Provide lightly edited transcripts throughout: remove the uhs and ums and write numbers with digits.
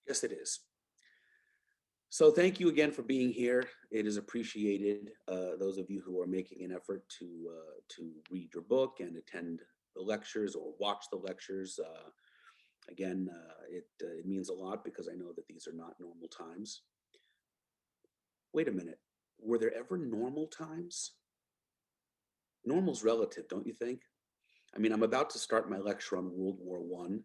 Yes, it is. So thank you again for being here. It is appreciated. Those of you who are making an effort to read your book and attend the lectures or watch the lectures. Again, it means a lot because I know that these are not normal times. Wait a minute. Were there ever normal times? Normal's relative, don't you think? I mean, I'm about to start my lecture on World War One,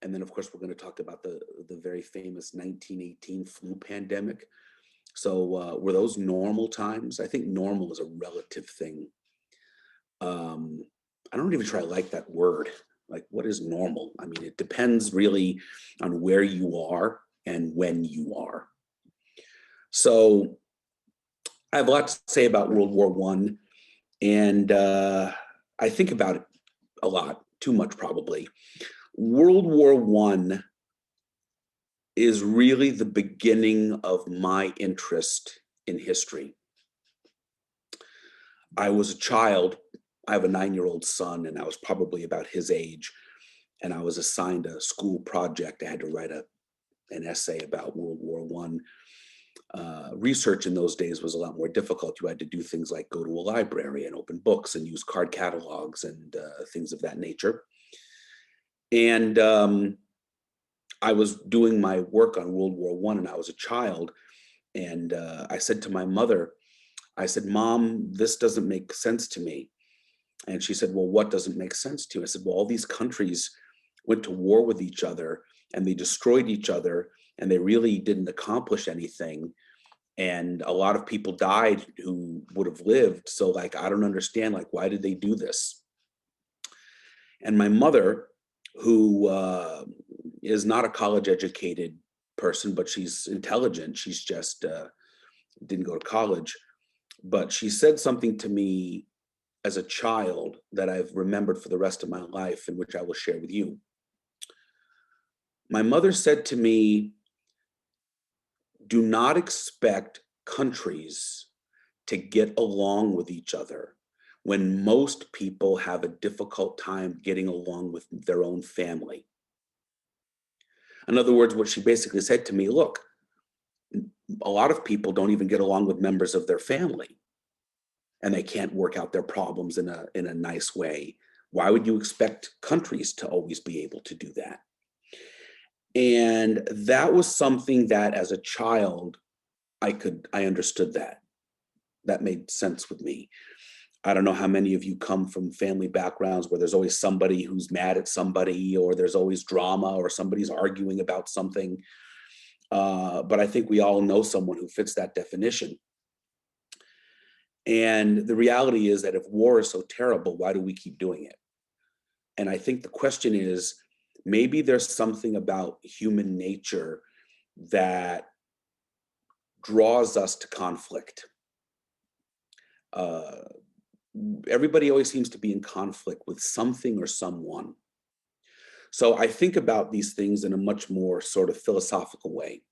and then of course we're going to talk about the very famous 1918 flu pandemic. So were those normal times? I think normal is a relative thing. Um, I don't even try to like that word. Like, what is normal? I mean, it depends really on where you are and when you are. So I have a lot to say about World War One, and I think about it a lot, too much probably. World War One is really the beginning of my interest in history. I was a child. I have a 9-year-old son, and I was probably about his age. And I was assigned a school project. I had to write an essay about World War One. Research in those days was a lot more difficult. You had to do things like go to a library and open books and use card catalogs and things of that nature. And I was doing my work on World War One, and I was a child. And I said to my mother, I said, "Mom, this doesn't make sense to me." And she said, "Well, what doesn't make sense to you?" I said, "Well, all these countries went to war with each other and they destroyed each other and they really didn't accomplish anything. And a lot of people died who would have lived. So, like, I don't understand, like, why did they do this?" And my mother, who is not a college educated person, but she's intelligent, she's just didn't go to college, but she said something to me as a child that I've remembered for the rest of my life, and which I will share with you. My mother said to me, "Do not expect countries to get along with each other when most people have a difficult time getting along with their own family." In other words, what she basically said to me, look, a lot of people don't even get along with members of their family, and they can't work out their problems in a nice way. Why would you expect countries to always be able to do that? And that was something that as a child, I understood that. That made sense with me. I don't know how many of you come from family backgrounds where there's always somebody who's mad at somebody, or there's always drama, or somebody's arguing about something. But I think we all know someone who fits that definition. And the reality is that if war is so terrible, why do we keep doing it? And I think the question is, maybe there's something about human nature that draws us to conflict. Uh, Everybody always seems to be in conflict with something or someone. So I think about these things in a much more sort of philosophical way.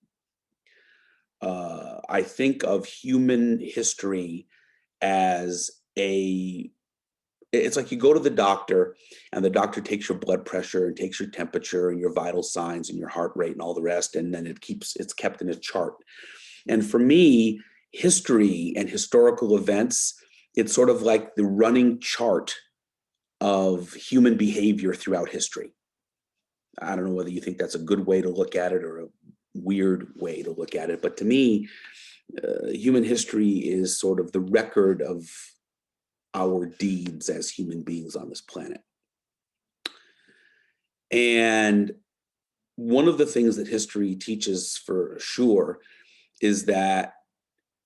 I think of human history as it's like you go to the doctor and the doctor takes your blood pressure and takes your temperature and your vital signs and your heart rate and all the rest, and then it's kept in a chart. And for me, history and historical events, it's sort of like the running chart of human behavior throughout history. I don't know whether you think that's a good way to look at it or a weird way to look at it, but to me, human history is sort of the record of our deeds as human beings on this planet. And one of the things that history teaches for sure is that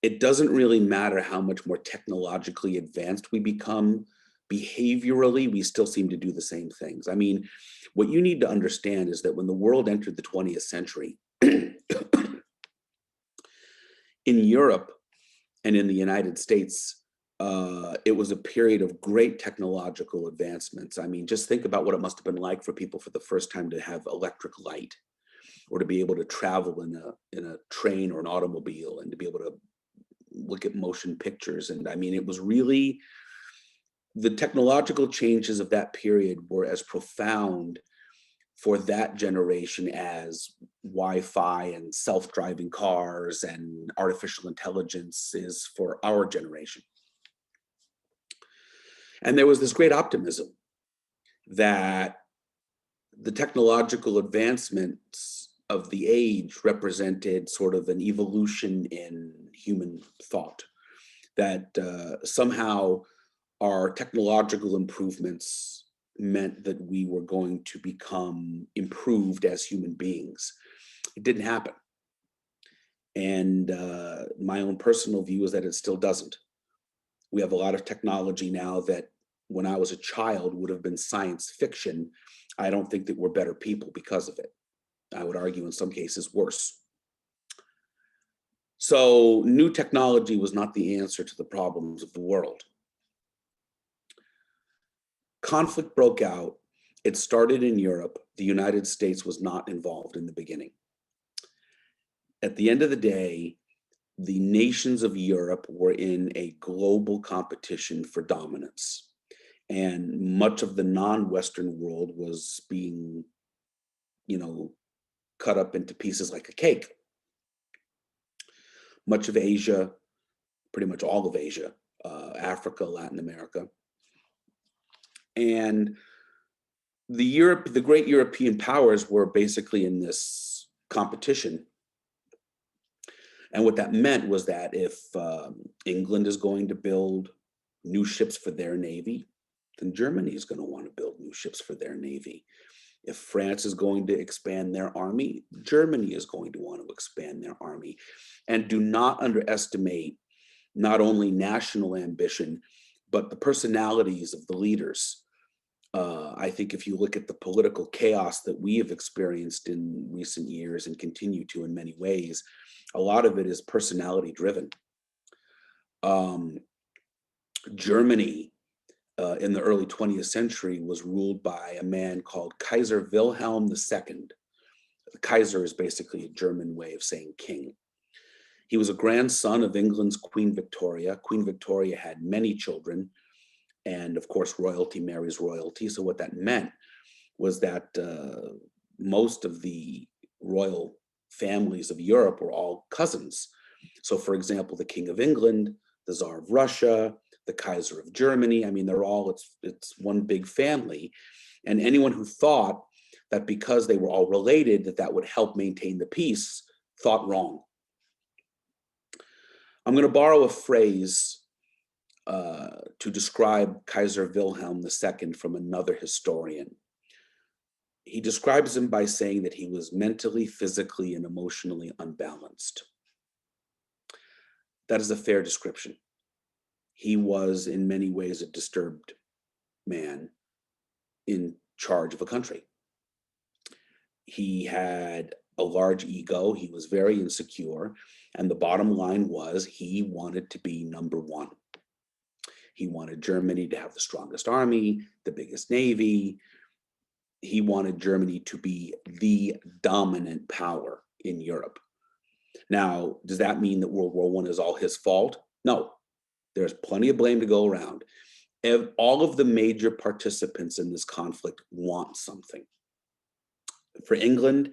it doesn't really matter how much more technologically advanced we become. Behaviorally, we still seem to do the same things. I mean, what you need to understand is that when the world entered the 20th century, in Europe and in the United States, it was a period of great technological advancements. I mean, just think about what it must have been like for people for the first time to have electric light, or to be able to travel in a train or an automobile, and to be able to look at motion pictures. And I mean, it was really, the technological changes of that period were as profound for that generation as Wi-Fi and self-driving cars and artificial intelligence is for our generation. And there was this great optimism that the technological advancements of the age represented sort of an evolution in human thought, that somehow our technological improvements meant that we were going to become improved as human beings. It didn't happen. And my own personal view is that it still doesn't. We have a lot of technology now that when I was a child would have been science fiction. I don't think that we're better people because of it. I would argue in some cases worse. So new technology was not the answer to the problems of the world. Conflict broke out. It started in Europe. The United States was not involved in the beginning. At the end of the day, the nations of Europe were in a global competition for dominance. And much of the non-Western world was being, cut up into pieces like a cake. Much of Asia, pretty much all of Asia, Africa, Latin America. And the great European powers were basically in this competition. And what that meant was that if England is going to build new ships for their navy, then Germany is going to want to build new ships for their navy. If France is going to expand their army, Germany is going to want to expand their army. And do not underestimate not only national ambition, but the personalities of the leaders. I think if you look at the political chaos that we have experienced in recent years and continue to in many ways, a lot of it is personality driven. Germany in the early 20th century was ruled by a man called Kaiser Wilhelm II. The Kaiser is basically a German way of saying king. He was a grandson of England's Queen Victoria. Queen Victoria had many children, and of course, royalty marries royalty. So what that meant was that most of the royal families of Europe were all cousins. So for example, the King of England, the Tsar of Russia, the Kaiser of Germany, I mean, they're all, it's one big family. And anyone who thought that because they were all related, that would help maintain the peace, thought wrong. I'm going to borrow a phrase to describe Kaiser Wilhelm II from another historian. He describes him by saying that he was mentally, physically, and emotionally unbalanced. That is a fair description. He was in many ways a disturbed man in charge of a country. He had a large ego. He was very insecure. And the bottom line was he wanted to be number one. He wanted Germany to have the strongest army, the biggest navy. He wanted Germany to be the dominant power in Europe. Now, does that mean that World War I is all his fault? No. There's plenty of blame to go around. All of the major participants in this conflict want something. For England,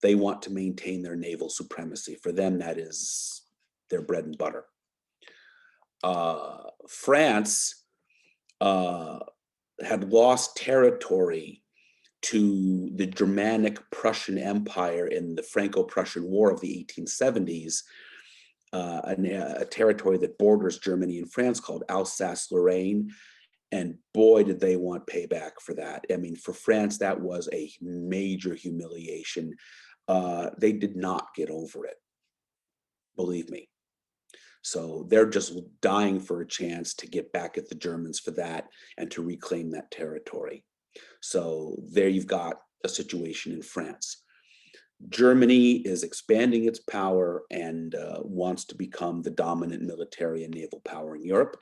they want to maintain their naval supremacy. For them, that is their bread and butter. France had lost territory to the Germanic Prussian Empire in the Franco-Prussian War of the 1870s, a territory that borders Germany and France called Alsace-Lorraine. And boy, did they want payback for that. I mean, for France, that was a major humiliation. They did not get over it, believe me. So they're just dying for a chance to get back at the Germans for that and to reclaim that territory. So there you've got a situation in France. Germany is expanding its power and wants to become the dominant military and naval power in Europe.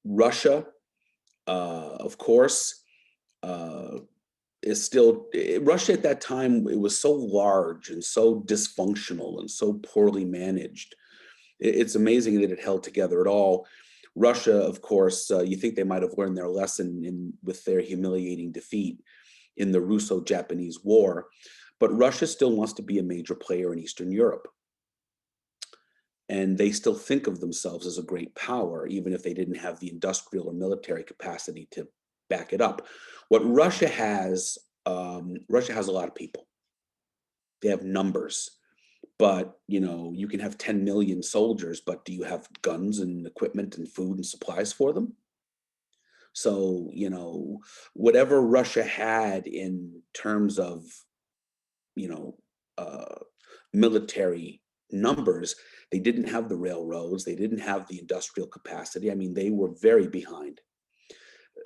Russia, of course, is still, Russia at that time, it was so large and so dysfunctional and so poorly managed. It's amazing that it held together at all. Russia, of course, you think they might have learned their lesson with their humiliating defeat in the Russo-Japanese War, but Russia still wants to be a major player in Eastern Europe. And they still think of themselves as a great power, even if they didn't have the industrial or military capacity to back it up. What Russia has a lot of people. They have numbers, but you can have 10 million soldiers, but do you have guns and equipment and food and supplies for them? So, whatever Russia had in terms of, military numbers, they didn't have the railroads, they didn't have the industrial capacity. I mean, they were very behind.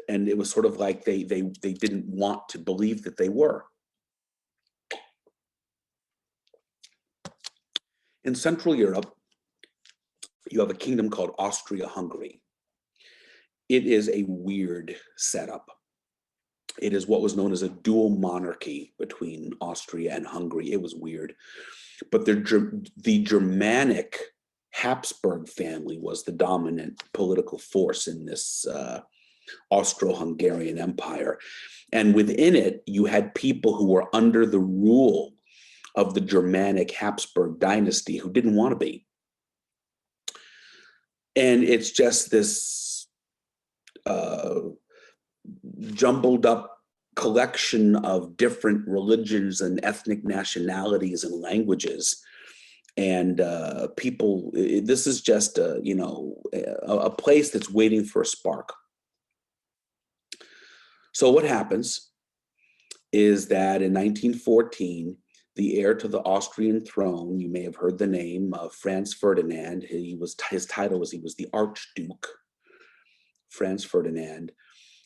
And it was sort of like they didn't want to believe that they were. In Central Europe, you have a kingdom called Austria-Hungary. It is a weird setup. It is what was known as a dual monarchy between Austria and Hungary. It was weird. But the Germanic Habsburg family was the dominant political force in this Austro-Hungarian Empire. And within it, you had people who were under the rule of the Germanic Habsburg dynasty who didn't want to be. And it's just this jumbled up collection of different religions and ethnic nationalities and languages. And people, this is just a place that's waiting for a spark. So what happens is that in 1914, the heir to the Austrian throne, you may have heard the name of Franz Ferdinand. His title was, he was the Archduke. Franz Ferdinand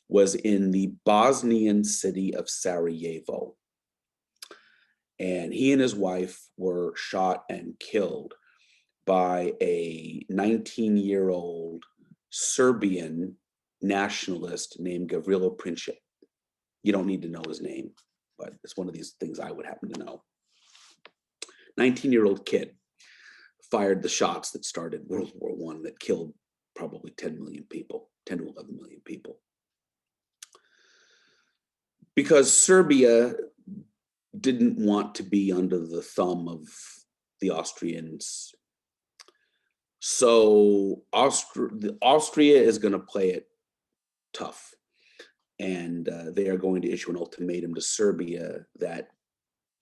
was in the Bosnian city of Sarajevo. And he and his wife were shot and killed by a 19-year-old Serbian nationalist named Gavrilo Princip. You don't need to know his name, but it's one of these things I would happen to know. 19-year-old kid fired the shots that started World War I that killed probably 10 million people, 10 to 11 million people. Because Serbia didn't want to be under the thumb of the Austrians. So Austria is going to play it tough. And they are going to issue an ultimatum to Serbia that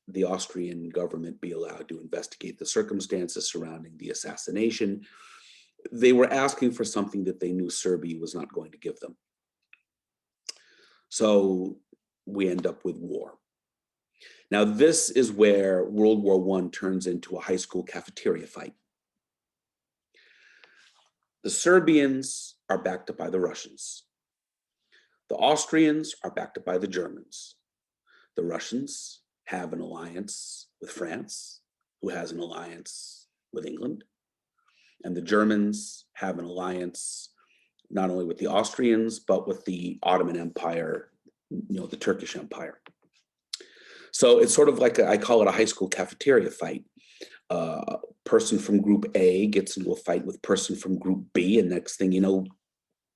the Austrian government be allowed to investigate the circumstances surrounding the assassination. They were asking for something that they knew Serbia was not going to give them. So we end up with war. Now, this is where World War I turns into a high school cafeteria fight. The Serbians are backed up by the Russians. The Austrians are backed up by the Germans. The Russians have an alliance with France, who has an alliance with England. And the Germans have an alliance not only with the Austrians, but with the Ottoman Empire, the Turkish Empire. So it's sort of like I call it a high school cafeteria fight. Person from group A gets into a fight with person from group B, and next thing you know,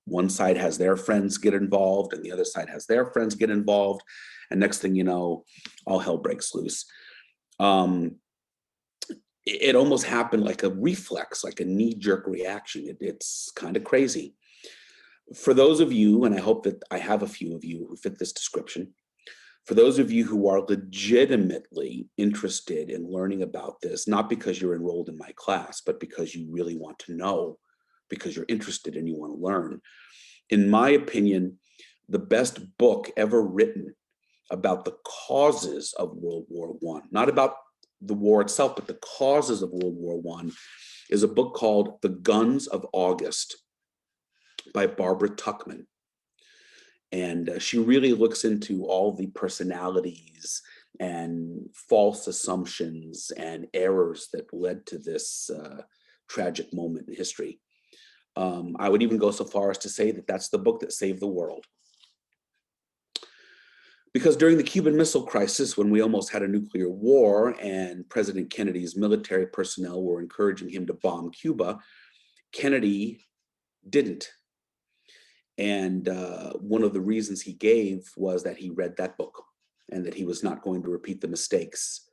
one side has their friends get involved and the other side has their friends get involved. And next thing you know, all hell breaks loose. It almost happened like a reflex, like a knee-jerk reaction. It's kind of crazy. For those of you, and I hope that I have a few of you who fit this description, for those of you who are legitimately interested in learning about this, not because you're enrolled in my class, but because you really want to know, because you're interested and you want to learn, in my opinion, the best book ever written about the causes of World War I, not about the war itself, but the causes of World War I, is a book called The Guns of August by Barbara Tuchman. And she really looks into all the personalities and false assumptions and errors that led to this tragic moment in history. I would even go so far as to say that that's the book that saved the world. Because during the Cuban Missile Crisis, when we almost had a nuclear war and President Kennedy's military personnel were encouraging him to bomb Cuba, Kennedy didn't. And one of the reasons he gave was that he read that book and that he was not going to repeat the mistakes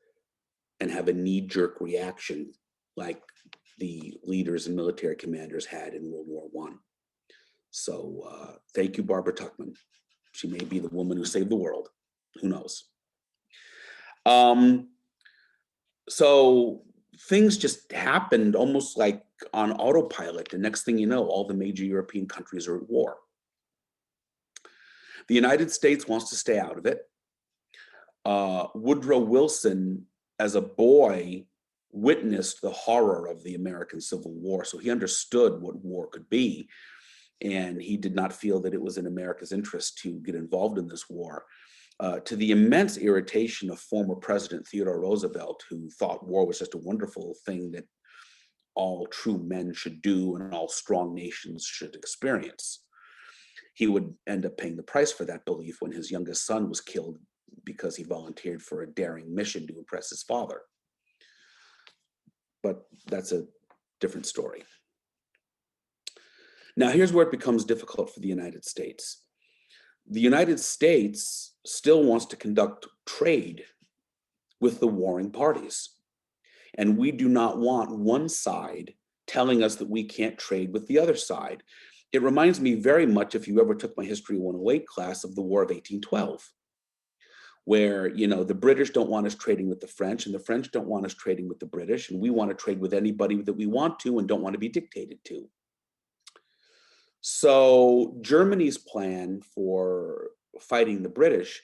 and have a knee-jerk reaction like the leaders and military commanders had in World War I. So thank you, Barbara Tuchman. She may be the woman who saved the world. Who knows? So things just happened almost like on autopilot. The next thing you know, all the major European countries are at war. The United States wants to stay out of it. Woodrow Wilson, as a boy, witnessed the horror of the American Civil War, so he understood what war could be, and he did not feel that it was in America's interest to get involved in this war, to the immense irritation of former President Theodore Roosevelt, who thought war was just a wonderful thing that all true men should do and all strong nations should experience. He would end up paying the price for that belief when his youngest son was killed because he volunteered for a daring mission to impress his father. But that's a different story. Now, here's where it becomes difficult for the United States. The United States still wants to conduct trade with the warring parties. And we do not want one side telling us that we can't trade with the other side. It reminds me very much, if you ever took my History 108 class, of the War of 1812, where, you know, the British don't want us trading with the French and the French don't want us trading with the British, and we want to trade with anybody that we want to and don't want to be dictated to. So Germany's plan for fighting the British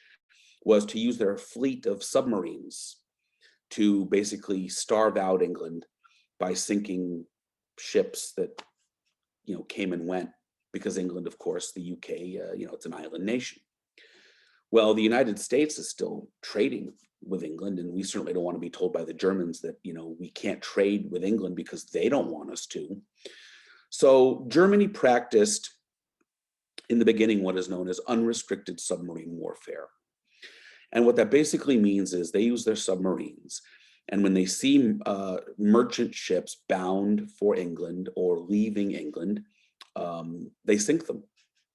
was to use their fleet of submarines to basically starve out England by sinking ships that, you know, came and went, because England, of course, the UK, you know, it's an island nation. Well, the United States is still trading with England, and we certainly don't want to be told by the Germans that, you know, we can't trade with England because they don't want us to. So Germany practiced in the beginning what is known as unrestricted submarine warfare. And what that basically means is they use their submarines, and when they see merchant ships bound for England or leaving England, they sink them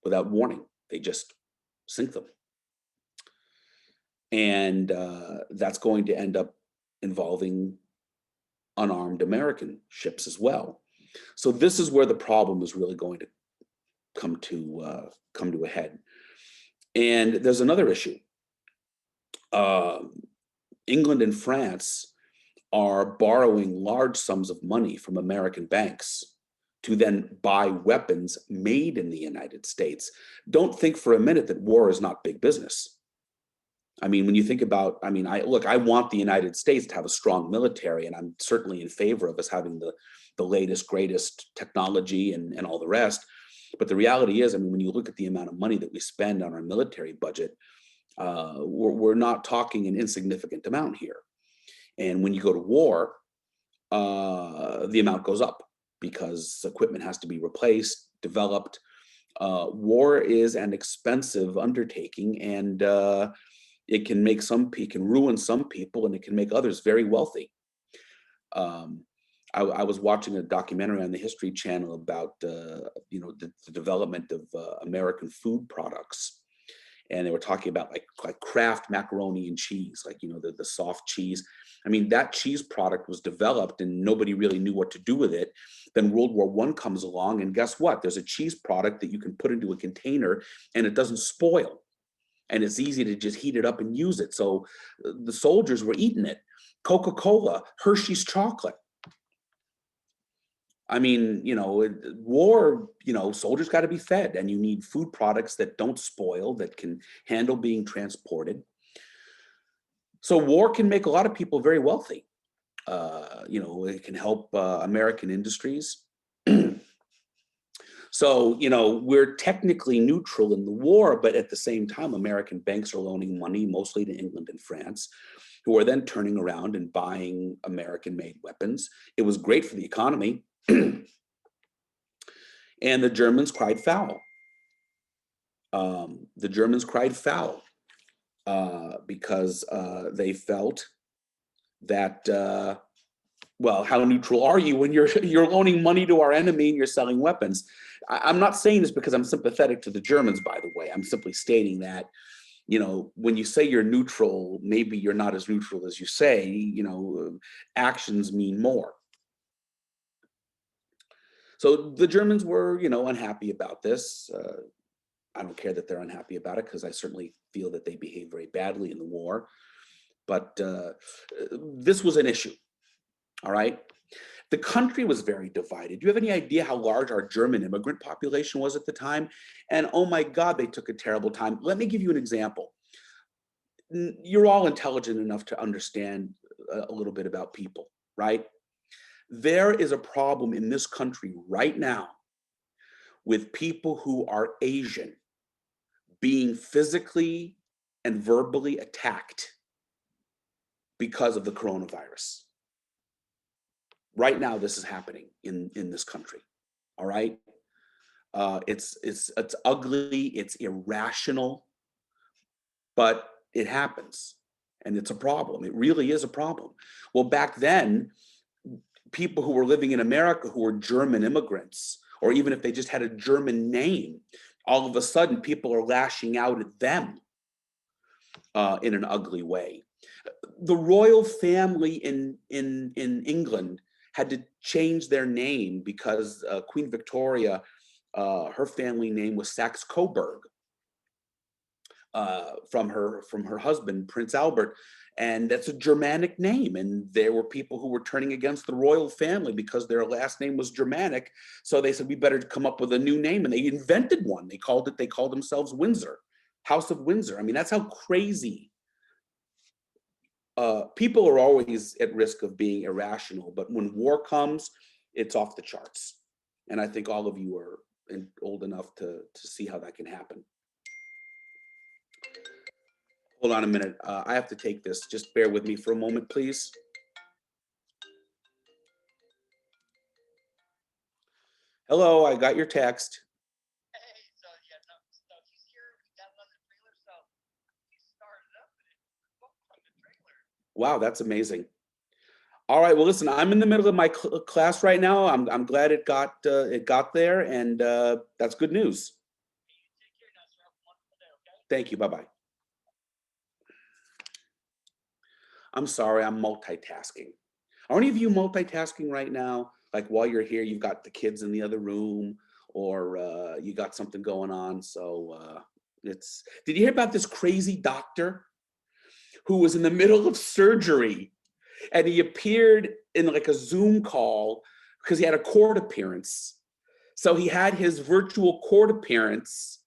without warning. They just sink them. And that's going to end up involving unarmed American ships as well. So this is where the problem is really going to come to a head. And there's another issue. England and France are borrowing large sums of money from American banks to then buy weapons made in the United States. Don't think for a minute that war is not big business. I mean, when you think about, I mean, I want the United States to have a strong military, and I'm certainly in favor of us having the latest, greatest technology and all the rest. But the reality is, I mean, when you look at the amount of money that we spend on our military budget, we're not talking an insignificant amount here. And when you go to war, the amount goes up because equipment has to be replaced, developed. War is an expensive undertaking, and it can make it can ruin some people, and it can make others very wealthy. I was watching a documentary on the History Channel about you know, the development of American food products, and they were talking about like Kraft macaroni and cheese, like, you know, the soft cheese. I mean, that cheese product was developed and nobody really knew what to do with it. Then World War I comes along, and guess what? There's a cheese product that you can put into a container and it doesn't spoil. And it's easy to just heat it up and use it. So the soldiers were eating it. Coca-Cola, Hershey's chocolate. I mean, you know, war, you know, soldiers got to be fed, and you need food products that don't spoil, that can handle being transported. So war can make a lot of people very wealthy. You know, it can help American industries. So, you know, we're technically neutral in the war, but at the same time, American banks are loaning money mostly to England and France, who are then turning around and buying American-made weapons. It was great for the economy. And the Germans cried foul. The Germans cried foul because they felt that Well, how neutral are you when you're you're loaning money to our enemy and you're selling weapons? I'm not saying this because I'm sympathetic to the Germans, by the way. I'm simply stating that, you know, when you say you're neutral, maybe you're not as neutral as you say. You know, actions mean more. So the Germans were, you know, unhappy about this. I don't care that they're unhappy about it because I certainly feel that they behaved very badly in the war. But this was an issue. All right. The country was very divided. Do you have any idea how large our German immigrant population was at the time? And oh my God, they took a terrible time. Let me give you an example. You're all intelligent enough to understand a little bit about people, right? There is a problem in this country right now with people who are Asian being physically and verbally attacked because of the coronavirus. Right now, this is happening in this country. All right. It's ugly, it's irrational, but it happens, and it's a problem. It really is a problem. Well, back then, people who were living in America who were German immigrants, or even if they just had a German name, all of a sudden people are lashing out at them in an ugly way. The royal family in England had to change their name because Queen Victoria, her family name was Saxe-Coburg, from her husband Prince Albert, and that's a Germanic name. And there were people who were turning against the royal family because their last name was Germanic. So they said we better come up with a new name, and they invented one. They called themselves Windsor, House of Windsor. I mean, that's how crazy. People are always at risk of being irrational, but when war comes, it's off the charts. And I think all of you are old enough to see how that can happen. Hold on a minute. I have to take this. Just bear with me for a moment, please. Hello, I got your text. Wow, that's amazing. All right, well, listen, I'm in the middle of my class right now. I'm glad it got there, and that's good news. Thank you. Bye-bye. I'm sorry, I'm multitasking. Are any of you multitasking right now? Like while you're here, you've got the kids in the other room, or you got something going on. So it's. Did you hear about this crazy doctor who was in the middle of surgery, and he appeared in like a Zoom call because he had a court appearance. So he had his virtual court appearance,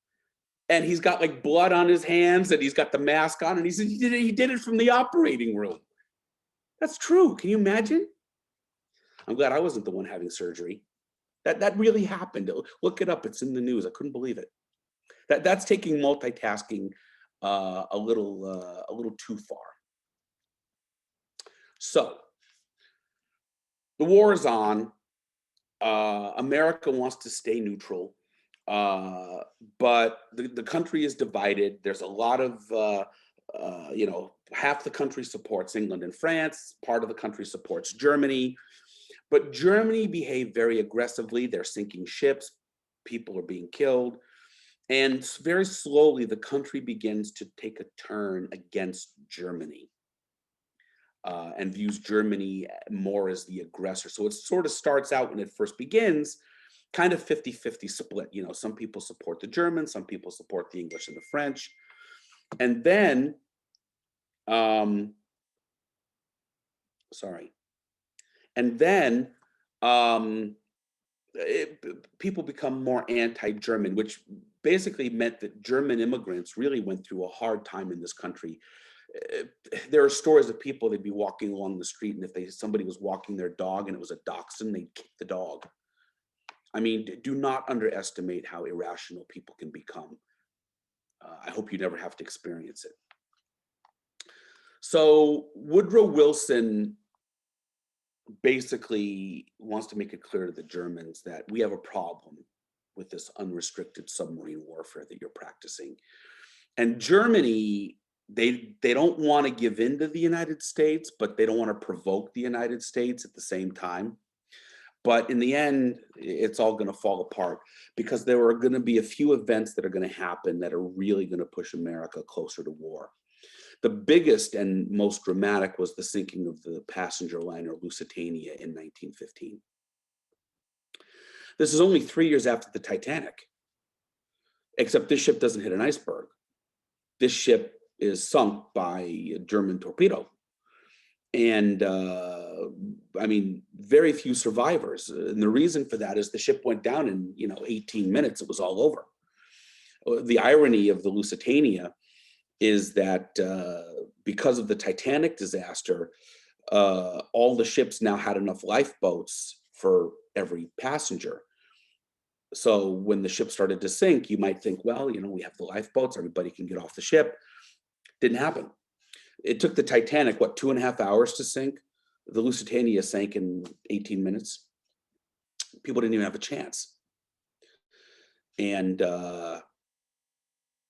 and he's got like blood on his hands, and he's got the mask on, and he said he did it from the operating room. That's true. Can you imagine? I'm glad I wasn't the one having surgery. That really happened. Look it up. It's in the news. I couldn't believe it. That's taking multitasking a little too far. So the war is on. America wants to stay neutral, but the country is divided. There's a lot of you know, half the country supports England and France. Part of the country supports Germany. But Germany behaved very aggressively. They're sinking ships. People are being killed. And very slowly, the country begins to take a turn against Germany and views Germany more as the aggressor. So it sort of starts out when it first begins, kind of 50-50 split. You know, some people support the Germans, some people support the English and the French. And then, sorry. And then people become more anti-German, which basically meant that German immigrants really went through a hard time in this country. There are stories of people, they'd be walking along the street, and if somebody was walking their dog and it was a dachshund, they'd kick the dog. I mean, do not underestimate how irrational people can become. I hope you never have to experience it. So Woodrow Wilson basically wants to make it clear to the Germans that we have a problem with this unrestricted submarine warfare that you're practicing. And Germany they don't want to give in to the United States, but they don't want to provoke the United States at the same time. But in the end, it's all going to fall apart because there are going to be a few events that are going to happen that are really going to push America closer to war. The biggest and most dramatic was the sinking of the passenger liner Lusitania in 1915. This is only 3 years after the Titanic, except this ship doesn't hit an iceberg. This ship is sunk by a German torpedo. And I mean, very few survivors. And the reason for that is the ship went down in, 18 minutes, it was all over. The irony of the Lusitania is that because of the Titanic disaster, all the ships now had enough lifeboats for every passenger. So when the ship started to sink, you might think, well, we have the lifeboats, everybody can get off the ship. Didn't happen. It took the Titanic, 2.5 hours to sink? The Lusitania sank in 18 minutes. People didn't even have a chance. And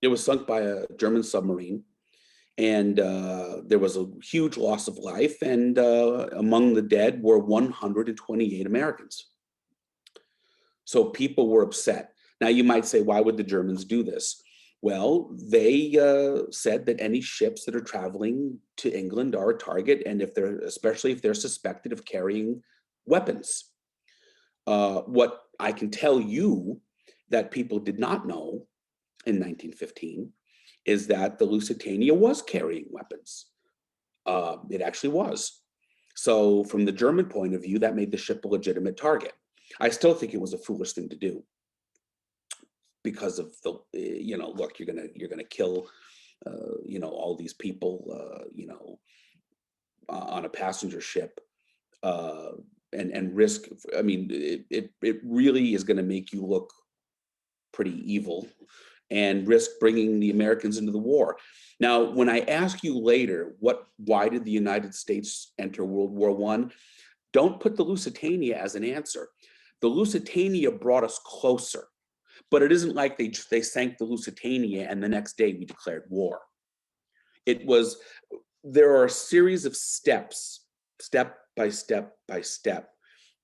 it was sunk by a German submarine. And there was a huge loss of life. And among the dead were 128 Americans. So people were upset. Now you might say, why would the Germans do this? Well, they said that any ships that are traveling to England are a target, and especially if they're suspected of carrying weapons. What I can tell you that people did not know in 1915 is that the Lusitania was carrying weapons. It actually was. So from the German point of view, that made the ship a legitimate target. I still think it was a foolish thing to do because of the, look, you're gonna kill, all these people, on a passenger ship, and risk. I mean, it really is going to make you look pretty evil, and risk bringing the Americans into the war. Now, when I ask you later, why did the United States enter World War I? Don't put the Lusitania as an answer. The Lusitania brought us closer, but it isn't like they sank the Lusitania and the next day we declared war. There are a series of steps, step by step by step,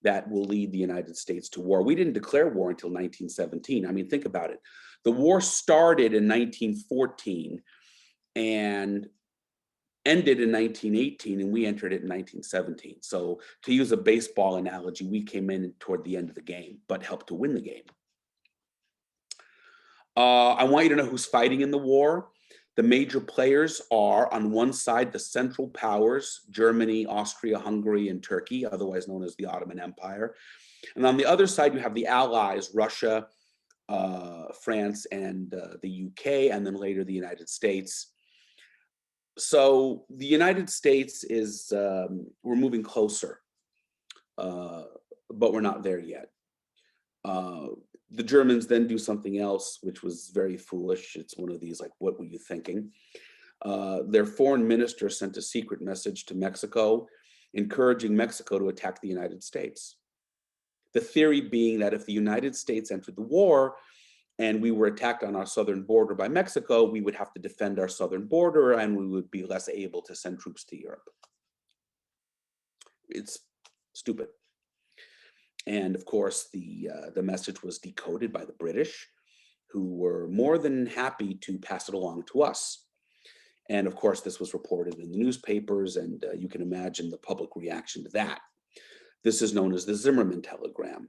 that will lead the United States to war. We didn't declare war until 1917. I mean, think about it. The war started in 1914 and ended in 1918, and we entered it in 1917. So to use a baseball analogy, we came in toward the end of the game, but helped to win the game. I want you to know who's fighting in the war. The major players are, on one side, the Central Powers, Germany, Austria, Hungary, and Turkey, otherwise known as the Ottoman Empire. And on the other side, you have the Allies, Russia, France, and the UK, and then later the United States. So the United States is, we're moving closer, but we're not there yet. The Germans then do something else, which was very foolish. It's one of these, like, what were you thinking? Their foreign minister sent a secret message to Mexico, encouraging Mexico to attack the United States. The theory being that if the United States entered the war and we were attacked on our southern border by Mexico, we would have to defend our southern border and we would be less able to send troops to Europe. It's stupid. And of course, the message was decoded by the British, who were more than happy to pass it along to us. And of course, this was reported in the newspapers, and you can imagine the public reaction to that. This is known as the Zimmerman telegram,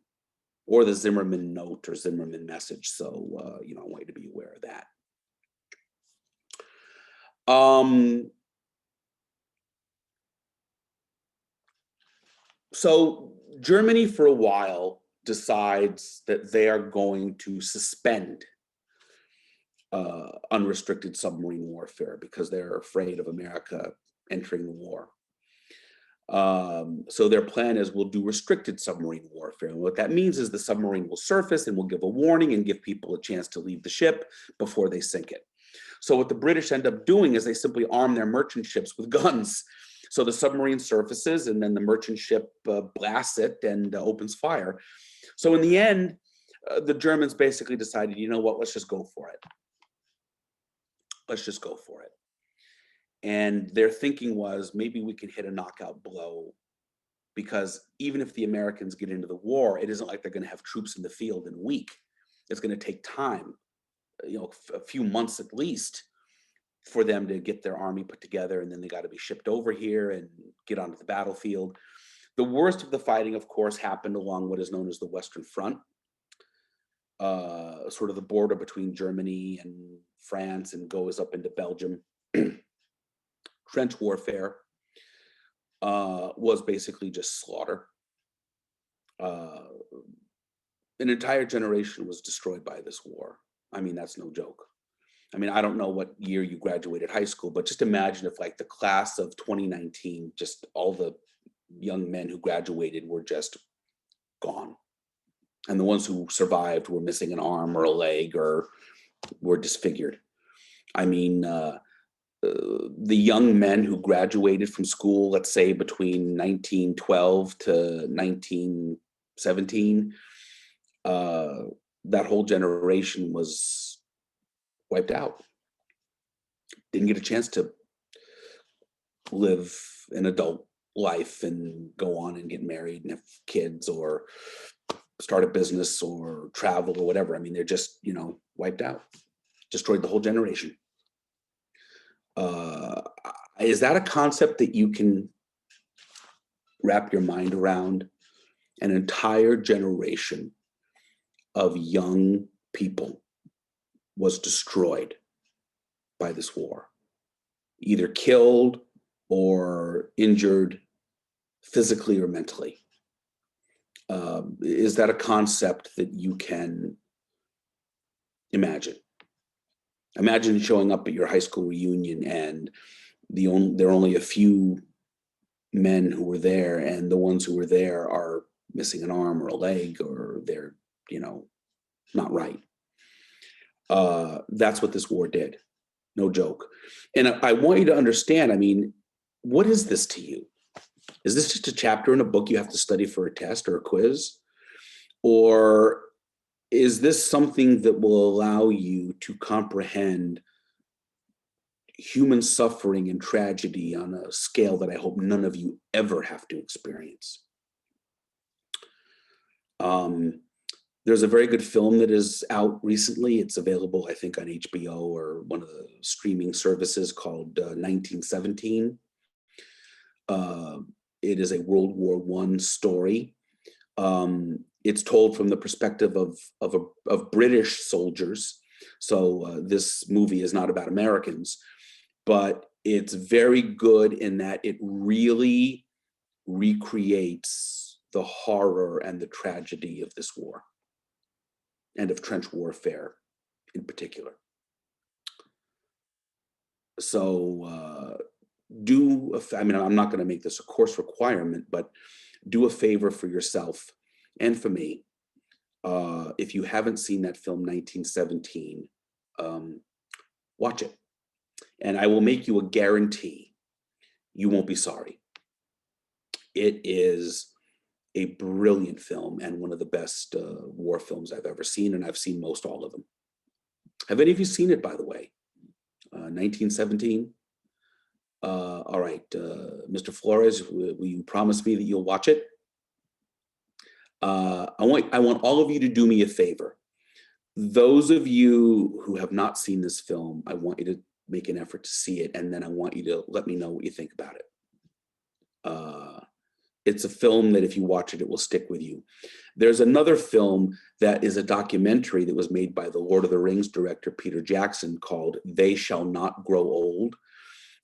or the Zimmerman note, or Zimmerman message. So, I want you to be aware of that. So Germany, for a while, decides that they are going to suspend unrestricted submarine warfare because they're afraid of America entering the war. So their plan is, we'll do restricted submarine warfare. And what that means is the submarine will surface and will give a warning and give people a chance to leave the ship before they sink it. So what the British end up doing is they simply arm their merchant ships with guns. So the submarine surfaces and then the merchant ship blasts it and opens fire. So in the end, the Germans basically decided, you know what, let's just go for it. Let's just go for it. And their thinking was, maybe we can hit a knockout blow, because even if the Americans get into the war, it isn't like they're going to have troops in the field in a week. It's going to take time, a few months at least, for them to get their army put together, and then they got to be shipped over here and get onto the battlefield. The worst of the fighting, of course, happened along what is known as the Western Front, sort of the border between Germany and France, and goes up into Belgium. Trench warfare was basically just slaughter. An entire generation was destroyed by this war. I mean, that's no joke. I mean, I don't know what year you graduated high school, but just imagine if, like, the class of 2019, just all the young men who graduated were just gone. And the ones who survived were missing an arm or a leg or were disfigured. I mean, the young men who graduated from school, let's say between 1912 to 1917, that whole generation was wiped out. Didn't get a chance to live an adult life and go on and get married and have kids or start a business or travel or whatever. I mean, they're just, wiped out, destroyed the whole generation. Is that a concept that you can wrap your mind around? An entire generation of young people was destroyed by this war, either killed or injured physically or mentally. Is that a concept that you can imagine? Imagine showing up at your high school reunion and there are only a few men who were there, and the ones who were there are missing an arm or a leg, or they're, not right. That's what this war did. No joke. And I want you to understand, I mean, what is this to you? Is this just a chapter in a book you have to study for a test or a quiz? Or is this something that will allow you to comprehend human suffering and tragedy on a scale that I hope none of you ever have to experience? There's a very good film that is out recently. It's available, I think, on HBO or one of the streaming services, called 1917. It is a World War I story. It's told from the perspective of British soldiers. So this movie is not about Americans, but it's very good in that it really recreates the horror and the tragedy of this war, and of trench warfare in particular. So I'm not going to make this a course requirement, but do a favor for yourself and for me. If you haven't seen that film 1917, watch it. And I will make you a guarantee you won't be sorry. It is a brilliant film and one of the best war films I've ever seen, and I've seen most all of them. Have any of you seen it, by the way? 1917? All right, Mr. Flores, will you promise me that you'll watch it? I want all of you to do me a favor. Those of you who have not seen this film, I want you to make an effort to see it, and then I want you to let me know what you think about it. It's a film that if you watch it, it will stick with you. There's another film that is a documentary that was made by the Lord of the Rings director, Peter Jackson, called They Shall Not Grow Old.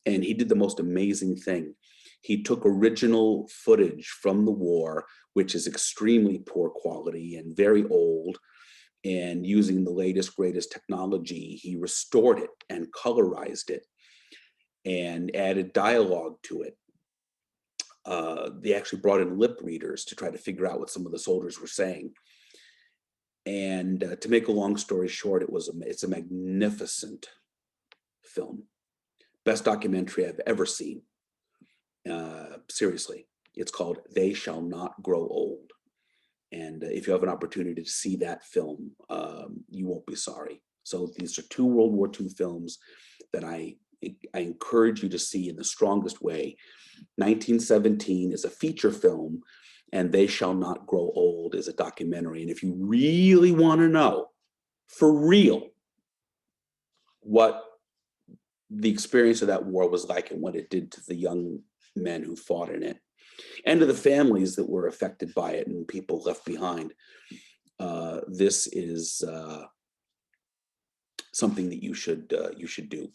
And he did the most amazing thing. He took original footage from the war, which is extremely poor quality and very old, and using the latest, greatest technology, he restored it and colorized it and added dialogue to it. They actually brought in lip readers to try to figure out what some of the soldiers were saying. And to make a long story short, it's a magnificent film. Best documentary I've ever seen. Seriously, it's called They Shall Not Grow Old. And if you have an opportunity to see that film, you won't be sorry. So these are two World War II films that I I encourage you to see in the strongest way. 1917 is a feature film, and They Shall Not Grow Old is a documentary. And if you really want to know, for real, what the experience of that war was like and what it did to the young men who fought in it, and to the families that were affected by it and people left behind, this is something that you should do.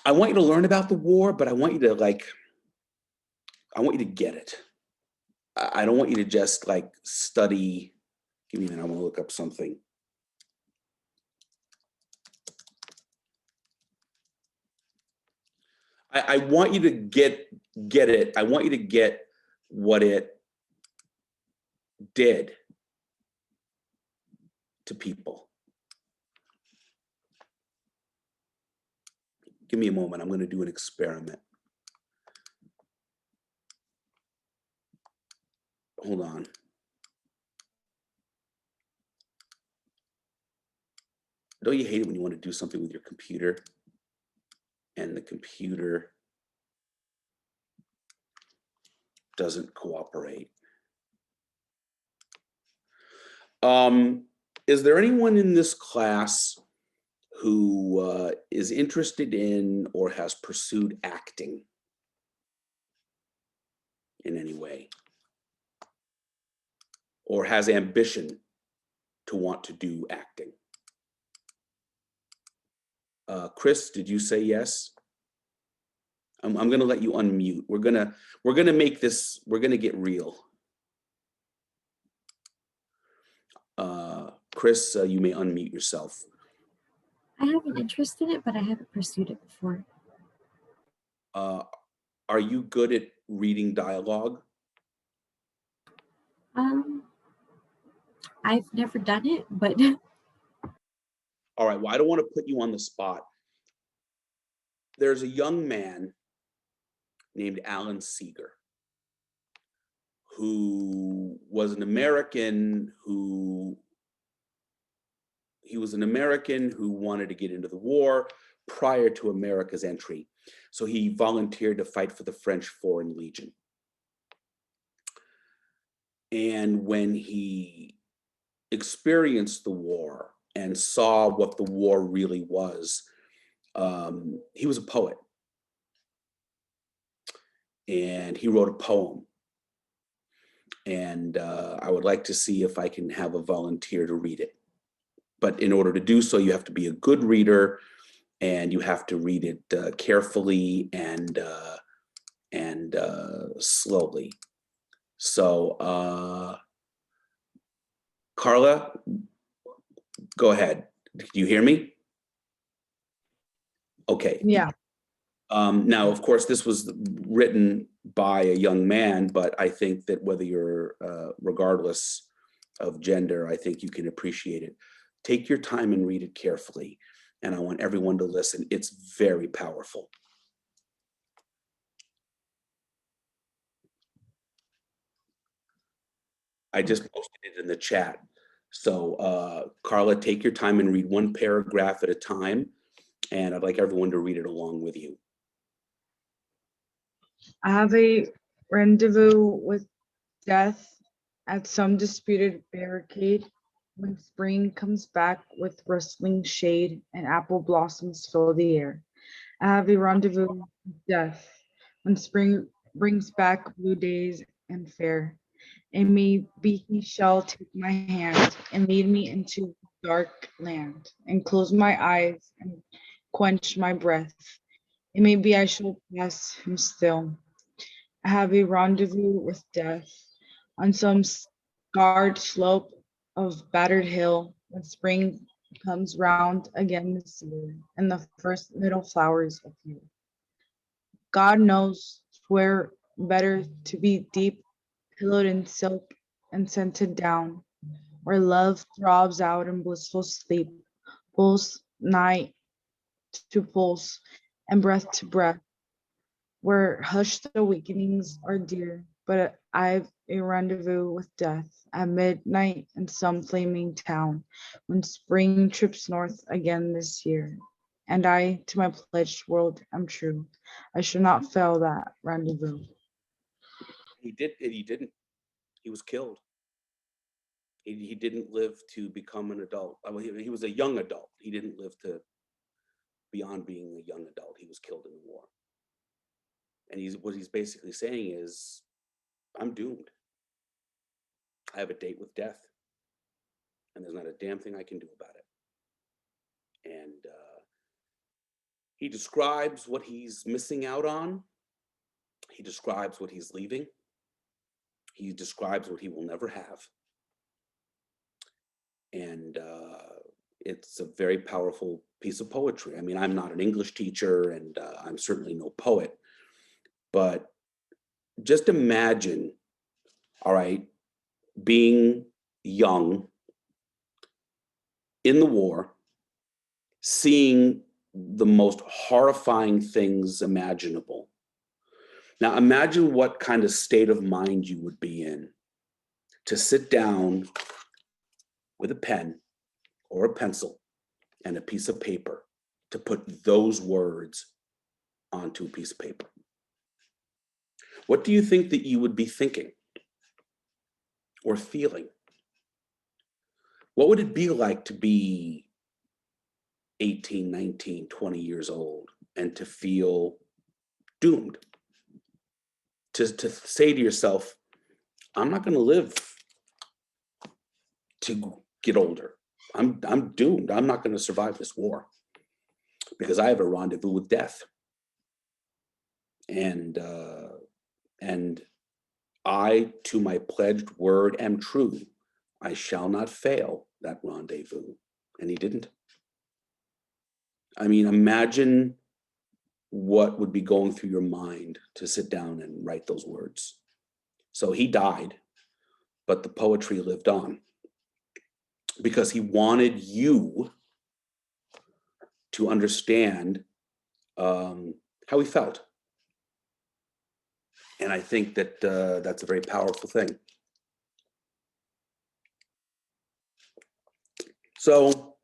I want you to learn about the war, but I want you to get it. I don't want you to just like study. Give me a minute, I want to look up something. I want you to get it. I want you to get what it did to people. Give me a moment. I'm going to do an experiment. Hold on. Don't you hate it when you want to do something with your computer and the computer doesn't cooperate? Is there anyone in this class who is interested in or has pursued acting in any way, or has ambition to want to do acting? Chris, did you say yes? I'm going to let you unmute. We're gonna make this. We're gonna get real. Chris, you may unmute yourself. I have an interest in it, but I haven't pursued it before. Are you good at reading dialogue? I've never done it, but All right, well, I don't want to put you on the spot. There's a young man named Alan Seeger who was an American who wanted to get into the war prior to America's entry. So he volunteered to fight for the French Foreign Legion. And when he experienced the war and saw what the war really was, he was a poet. And he wrote a poem. And I would like to see if I can have a volunteer to read it. But in order to do so, you have to be a good reader, and you have to read it carefully and slowly. So, Carla, go ahead. Do you hear me? Okay. Yeah. Now, of course, this was written by a young man, but I think that whether you're, regardless of gender, I think you can appreciate it. Take your time and read it carefully. And I want everyone to listen. It's very powerful. I just posted it in the chat. So Carla, take your time and read one paragraph at a time. And I'd like everyone to read it along with you. I have a rendezvous with death at some disputed barricade when spring comes back with rustling shade and apple blossoms fill the air. I have a rendezvous with death when spring brings back blue days and fair. And maybe he shall take my hand and lead me into dark land and close my eyes and quench my breath. It may be I shall pass him still. I have a rendezvous with death on some scarred slope of battered hill when spring comes round again this year and the first little flowers appear. God knows 'twere better to be deep pillowed in silk and scented down, where love throbs out in blissful sleep, pulse nigh to pulse and breath to breath, where hushed awakenings are dear, but I've a rendezvous with death at midnight in some flaming town when spring trips north again this year. And I, to my pledged world, am true. I shall not fail that rendezvous. He didn't. He was killed. He didn't live to become an adult. I mean, he was a young adult. He didn't live to beyond being a young adult. He was killed in the war. And what he's basically saying is, I'm doomed. I have a date with death, and there's not a damn thing I can do about it. And he describes what he's missing out on. He describes what he's leaving. He describes what he will never have. And it's a very powerful piece of poetry. I mean, I'm not an English teacher, and I'm certainly no poet, but just imagine, all right, being young in the war, seeing the most horrifying things imaginable. Now imagine what kind of state of mind you would be in to sit down with a pen or a pencil and a piece of paper to put those words onto a piece of paper. What do you think that you would be thinking or feeling? What would it be like to be 18, 19, 20 years old and to feel doomed? To say to yourself, I'm not going to live to get older. I'm doomed. I'm not going to survive this war because I have a rendezvous with death. And I, to my pledged word, am true. I shall not fail that rendezvous. And he didn't. I mean, imagine what would be going through your mind to sit down and write those words. So he died, but the poetry lived on because he wanted you to understand how he felt. And I think that that's a very powerful thing. So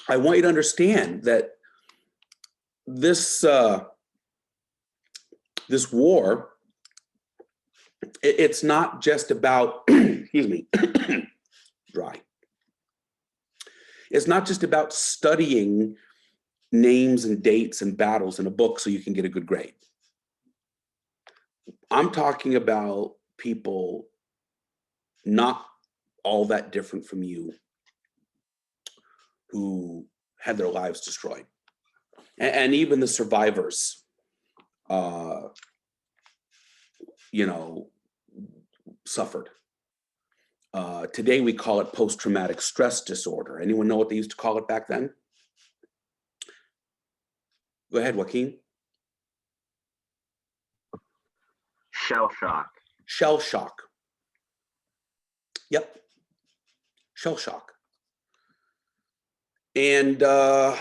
I want you to understand that this war, it's not just about, excuse me, dry. It's not just about studying names and dates and battles in a book so you can get a good grade. I'm talking about people not all that different from you who had their lives destroyed. And even the survivors, suffered. Today we call it post-traumatic stress disorder. Anyone know what they used to call it back then? Go ahead, Joaquin. Shell shock. Shell shock. Yep. Shell shock. And I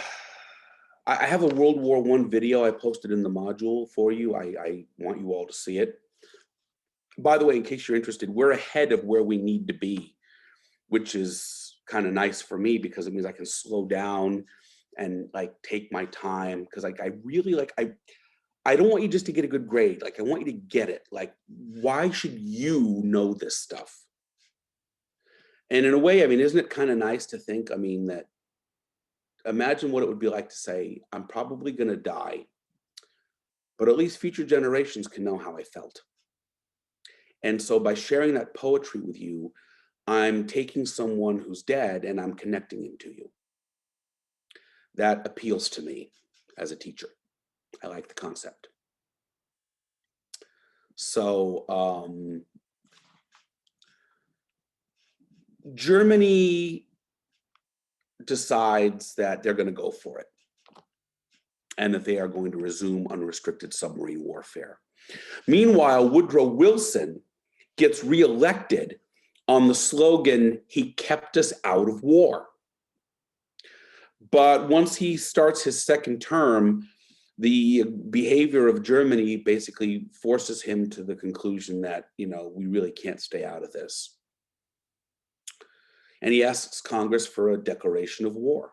have a World War I video I posted in the module for you. I want you all to see it. By the way, in case you're interested, we're ahead of where we need to be, which is kind of nice for me because it means I can slow down and like take my time because I really I don't want you just to get a good grade. Like I want you to get it. Like, why should you know this stuff? And in a way, I mean, isn't it kind of nice to think, I mean, that imagine what it would be like to say, I'm probably going to die, but at least future generations can know how I felt. And so by sharing that poetry with you, I'm taking someone who's dead and I'm connecting him to you. That appeals to me as a teacher. I like the concept. So Germany decides that they're going to go for it and that they are going to resume unrestricted submarine warfare. Meanwhile, Woodrow Wilson gets reelected on the slogan, "He kept us out of war." But once he starts his second term, The behavior of Germany basically forces him to the conclusion that, we really can't stay out of this. And he asks Congress for a declaration of war.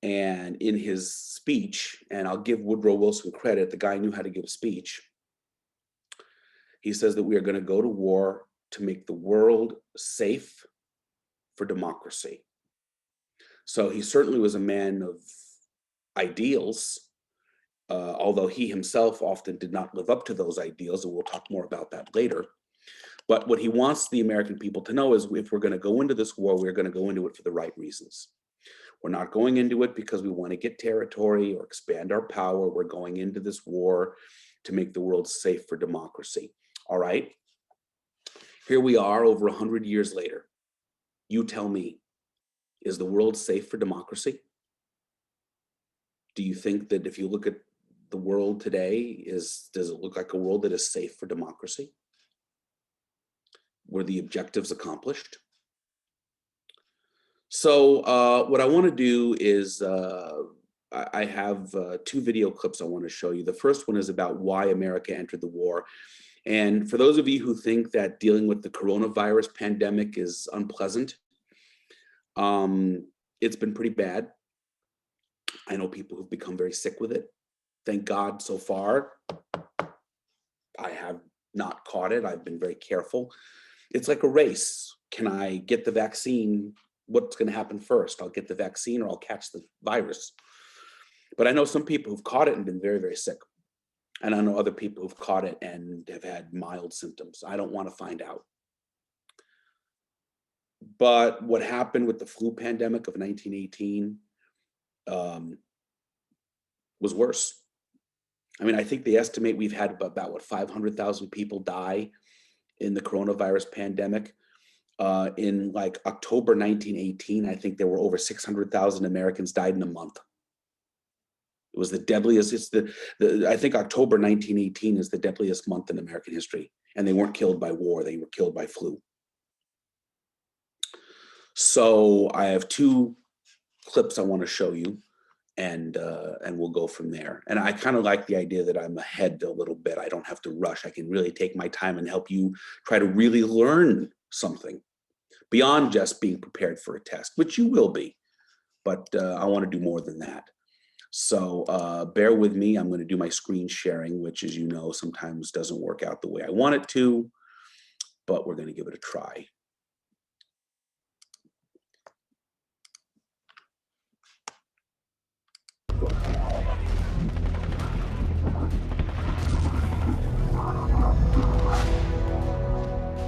And in his speech, and I'll give Woodrow Wilson credit, the guy knew how to give a speech. He says that we are going to go to war to make the world safe for democracy. So he certainly was a man of ideals, although he himself often did not live up to those ideals, and we'll talk more about that later. But what he wants the American people to know is, if we're going to go into this war, we're going to go into it for the right reasons. We're not going into it because we want to get territory or expand our power. We're going into this war to make the world safe for democracy. All right. Here we are over 100 years later. You tell me, is the world safe for democracy? Do you think that if you look at the world today, does it look like a world that is safe for democracy? Were the objectives accomplished? So what I want to do is, I have 2 video clips I want to show you. The first one is about why America entered the war. And for those of you who think that dealing with the coronavirus pandemic is unpleasant, it's been pretty bad. I know people who've become very sick with it. Thank God so far, I have not caught it. I've been very careful. It's like a race. Can I get the vaccine? What's going to happen first? I'll get the vaccine or I'll catch the virus. But I know some people who've caught it and been very, very sick. And I know other people who've caught it and have had mild symptoms. I don't want to find out. But what happened with the flu pandemic of 1918 was worse. I mean, I think they estimate we've had about 500,000 people die in the coronavirus pandemic. In like October 1918, I think there were over 600,000 Americans died in a month. It was the deadliest. I think October 1918 is the deadliest month in American history. And they weren't killed by war, they were killed by flu. So I have 2 clips I want to show you, and we'll go from there. And I kind of like the idea that I'm ahead a little bit. I don't have to rush. I can really take my time and help you try to really learn something beyond just being prepared for a test, which you will be. But I want to do more than that. So bear with me. I'm going to do my screen sharing, which, as you know, sometimes doesn't work out the way I want it to, but we're going to give it a try.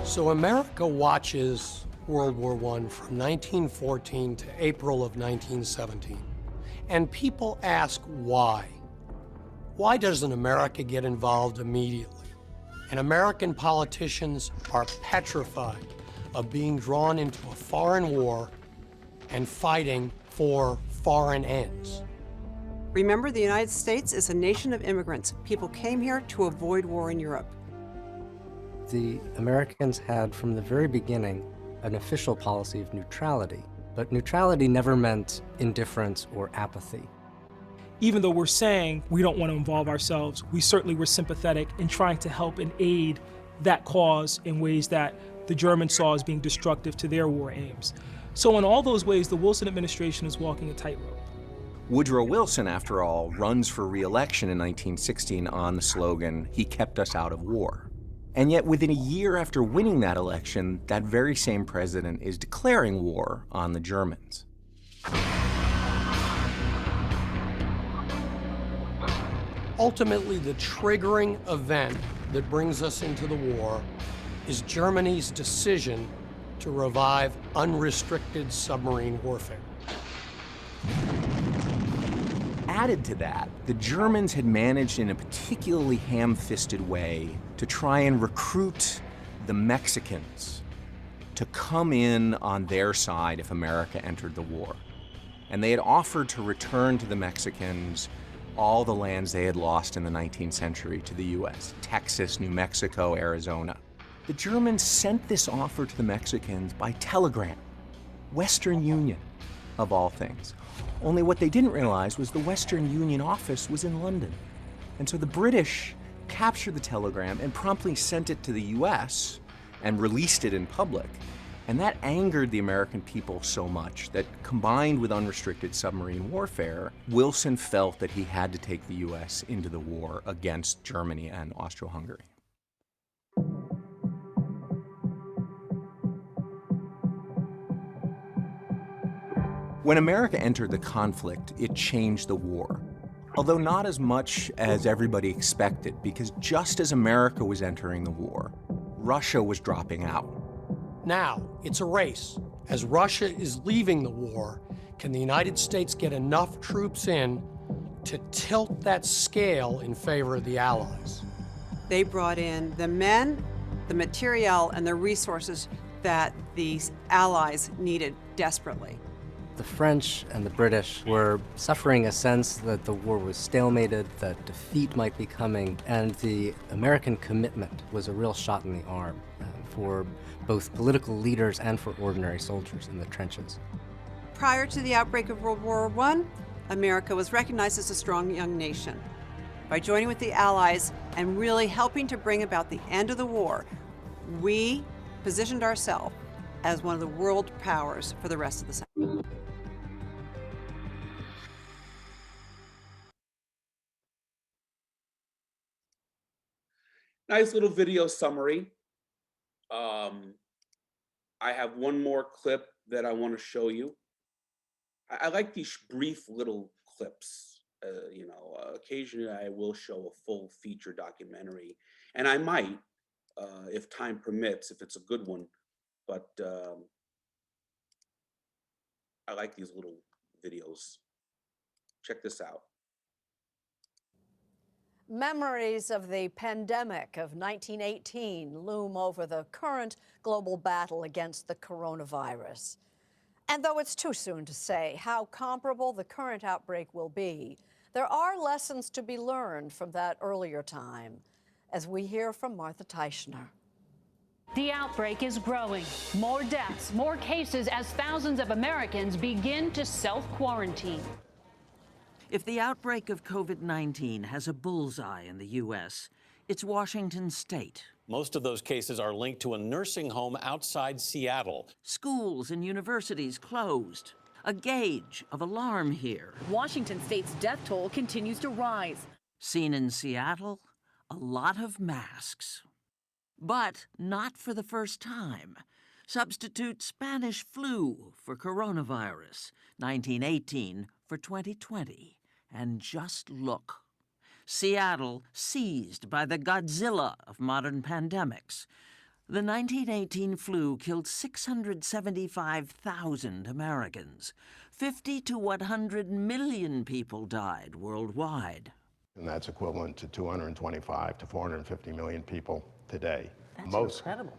So America watches World War I from 1914 to April of 1917. And people ask why. Why doesn't America get involved immediately? And American politicians are petrified of being drawn into a foreign war and fighting for foreign ends. Remember, the United States is a nation of immigrants. People came here to avoid war in Europe. The Americans had, from the very beginning, an official policy of neutrality. But neutrality never meant indifference or apathy. Even though we're saying we don't want to involve ourselves, we certainly were sympathetic in trying to help and aid that cause in ways that the Germans saw as being destructive to their war aims. So in all those ways, the Wilson administration is walking a tightrope. Woodrow Wilson, after all, runs for re-election in 1916 on the slogan, "He kept us out of war." And yet, within a year after winning that election, that very same president is declaring war on the Germans. Ultimately, the triggering event that brings us into the war is Germany's decision to revive unrestricted submarine warfare. Added to that, the Germans had managed in a particularly ham-fisted way to try and recruit the Mexicans to come in on their side if America entered the war. And they had offered to return to the Mexicans all the lands they had lost in the 19th century to the US, Texas, New Mexico, Arizona. The Germans sent this offer to the Mexicans by telegram, Western Union, of all things. Only what they didn't realize was the Western Union office was in London. And so the British captured the telegram and promptly sent it to the US and released it in public. And that angered the American people so much that, combined with unrestricted submarine warfare, Wilson felt that he had to take the US into the war against Germany and Austro-Hungary. When America entered the conflict, it changed the war. Although not as much as everybody expected, because just as America was entering the war, Russia was dropping out. Now, it's a race. As Russia is leaving the war, can the United States get enough troops in to tilt that scale in favor of the Allies? They brought in the men, the materiel, and the resources that these allies needed desperately. The French and the British were suffering a sense that the war was stalemated, that defeat might be coming, and the American commitment was a real shot in the arm for both political leaders and for ordinary soldiers in the trenches. Prior to the outbreak of World War I, America was recognized as a strong young nation. By joining with the Allies and really helping to bring about the end of the war, we positioned ourselves as one of the world powers for the rest of the century. Nice little video summary. I have one more clip that I want to show you. I like these brief little clips. Occasionally I will show a full feature documentary, and I might, if time permits, if it's a good one. But I like these little videos. Check this out. Memories of the pandemic of 1918 loom over the current global battle against the coronavirus. And though it's too soon to say how comparable the current outbreak will be, there are lessons to be learned from that earlier time, as we hear from Martha Teichner. The outbreak is growing. More deaths, more cases as thousands of Americans begin to self-quarantine. If the outbreak of COVID-19 has a bullseye in the U.S., it's Washington State. Most of those cases are linked to a nursing home outside Seattle. Schools and universities closed. A gauge of alarm here. Washington State's death toll continues to rise. Seen in Seattle, a lot of masks. But not for the first time. Substitute Spanish flu for coronavirus, 1918 for 2020. And just look. Seattle seized by the Godzilla of modern pandemics. The 1918 flu killed 675,000 Americans. 50 to 100 million people died worldwide. And that's equivalent to 225 to 450 million people today. That's incredible.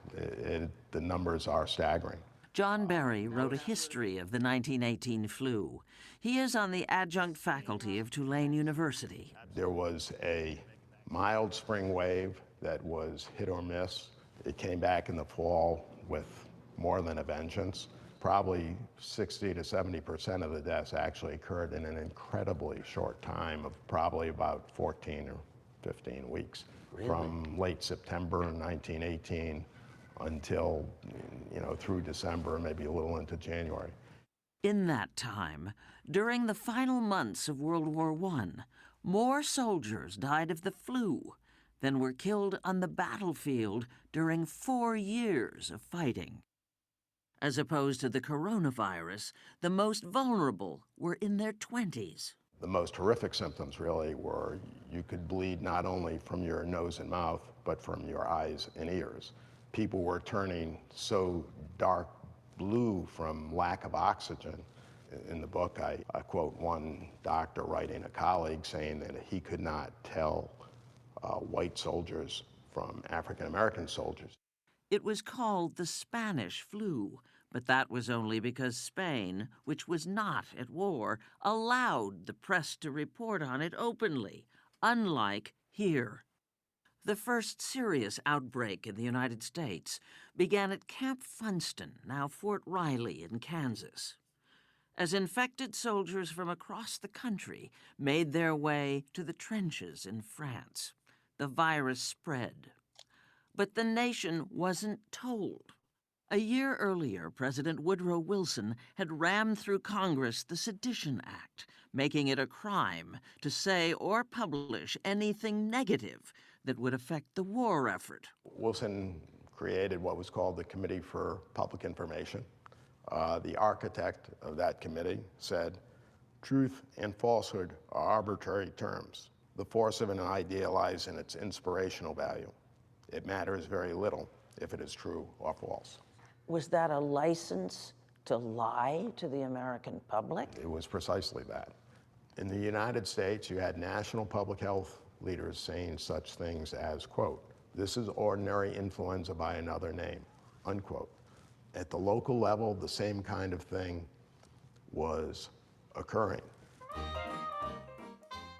The numbers are staggering. John Barry wrote a history of the 1918 flu. He is on the adjunct faculty of Tulane University. There was a mild spring wave that was hit or miss. It came back in the fall with more than a vengeance. Probably 60 to 70% of the deaths actually occurred in an incredibly short time of probably about 14 or 15 weeks. Really? From late September 1918 until, through December, maybe a little into January. In that time, during the final months of World War I, more soldiers died of the flu than were killed on the battlefield during 4 years of fighting. As opposed to the coronavirus, the most vulnerable were in their 20s. The most horrific symptoms really were you could bleed not only from your nose and mouth, but from your eyes and ears. People were turning so dark blue from lack of oxygen. In the book, I quote one doctor writing a colleague saying that he could not tell white soldiers from African-American soldiers. It was called the Spanish flu, but that was only because Spain, which was not at war, allowed the press to report on it openly, unlike here. The first serious outbreak in the United States began at Camp Funston, now Fort Riley in Kansas. as infected soldiers from across the country made their way to the trenches in France. The virus spread. But the nation wasn't told. A year earlier, President Woodrow Wilson had rammed through Congress the Sedition Act, making it a crime to say or publish anything negative that would affect the war effort. Wilson created what was called the Committee for Public Information. The architect of that committee said, "Truth and falsehood are arbitrary terms. The force of an idea lies in its inspirational value. It matters very little if it is true or false." Was that a license to lie to the American public? It was precisely that. In the United States, you had national public health leaders saying such things as, quote, "This is ordinary influenza by another name," unquote. At the local level, the same kind of thing was occurring.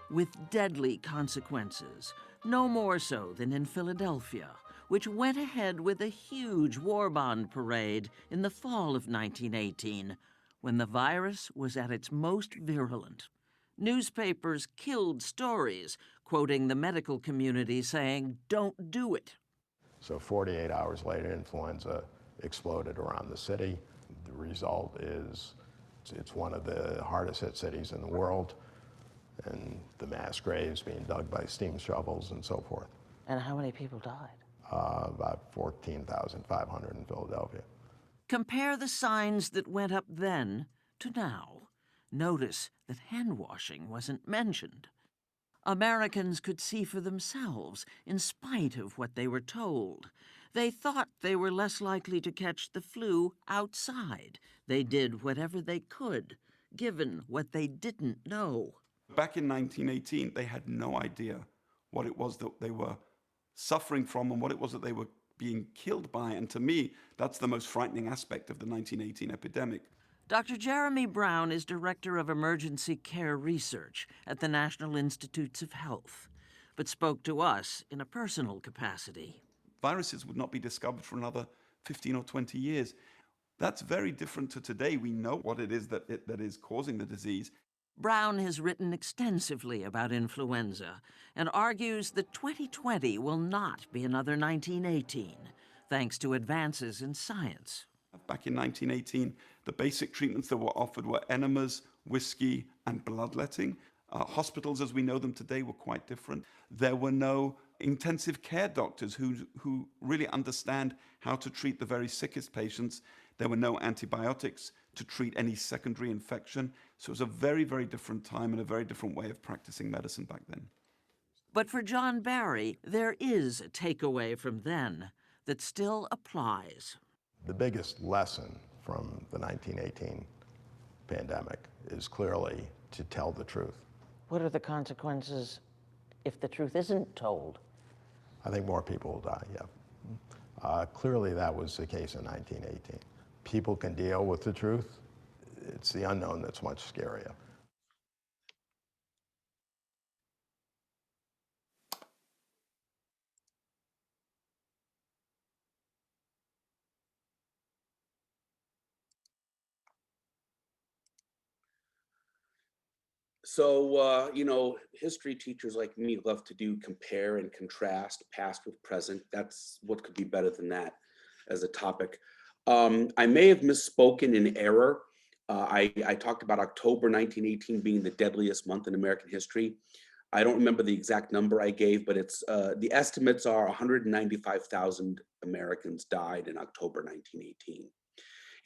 With deadly consequences, no more so than in Philadelphia, which went ahead with a huge war bond parade in the fall of 1918, when the virus was at its most virulent. Newspapers killed stories, quoting the medical community saying, "Don't do it." So 48 hours later, influenza exploded around the city. The result is it's one of the hardest hit cities in the world, and the mass graves being dug by steam shovels and so forth. And how many people died? About 14,500 in Philadelphia. Compare the signs that went up then to now. Notice that hand washing wasn't mentioned. Americans could see for themselves in spite of what they were told. They thought they were less likely to catch the flu outside. They did whatever they could, given what they didn't know. Back in 1918, they had no idea what it was that they were suffering from and what it was that they were being killed by. And to me, that's the most frightening aspect of the 1918 epidemic. Dr. Jeremy Brown is Director of Emergency Care Research at the National Institutes of Health, but spoke to us in a personal capacity. Viruses would not be discovered for another 15 or 20 years. That's very different to today. We know what it is that is causing the disease. Brown has written extensively about influenza and argues that 2020 will not be another 1918, thanks to advances in science. Back in 1918, the basic treatments that were offered were enemas, whiskey, and bloodletting. Hospitals as we know them today were quite different. There were no intensive care doctors who really understand how to treat the very sickest patients. There were no antibiotics to treat any secondary infection. So it was a very, very different time and a very different way of practicing medicine back then. But for John Barry, there is a takeaway from then that still applies. The biggest lesson from the 1918 pandemic is clearly to tell the truth. What are the consequences if the truth isn't told? I think more people will die, yeah. Clearly that was the case in 1918. People can deal with the truth. It's the unknown that's much scarier. So, history teachers like me love to do compare and contrast past with present. That's what could be better than that as a topic. I may have misspoken in error. I talked about October 1918 being the deadliest month in American history. I don't remember the exact number I gave, but it's the estimates are 195,000 Americans died in October 1918.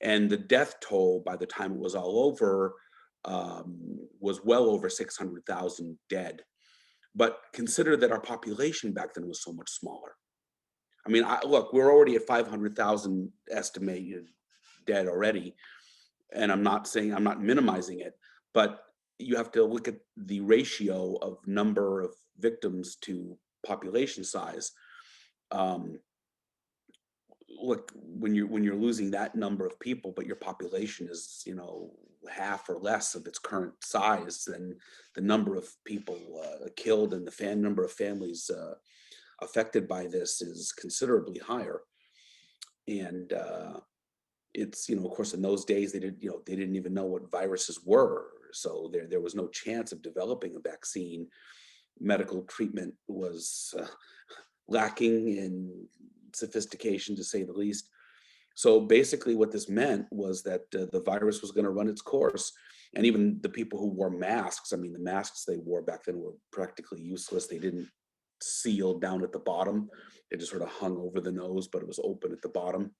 And the death toll by the time it was all over was well over 600,000 dead. But consider that our population back then was so much smaller. I mean, look, we're already at 500,000 estimated dead already. And I'm not minimizing it, but you have to look at the ratio of number of victims to population size. Look, when you're losing that number of people, but your population is, half or less of its current size, then the number of people killed and the number of families affected by this is considerably higher. And it's, of course, in those days they didn't even know what viruses were. So there was no chance of developing a vaccine. Medical treatment was lacking in sophistication, to say the least. So basically what this meant was that the virus was going to run its course. And even the people who wore masks, I mean, the masks they wore back then were practically useless. They didn't seal down at the bottom. They just sort of hung over the nose, but it was open at the bottom.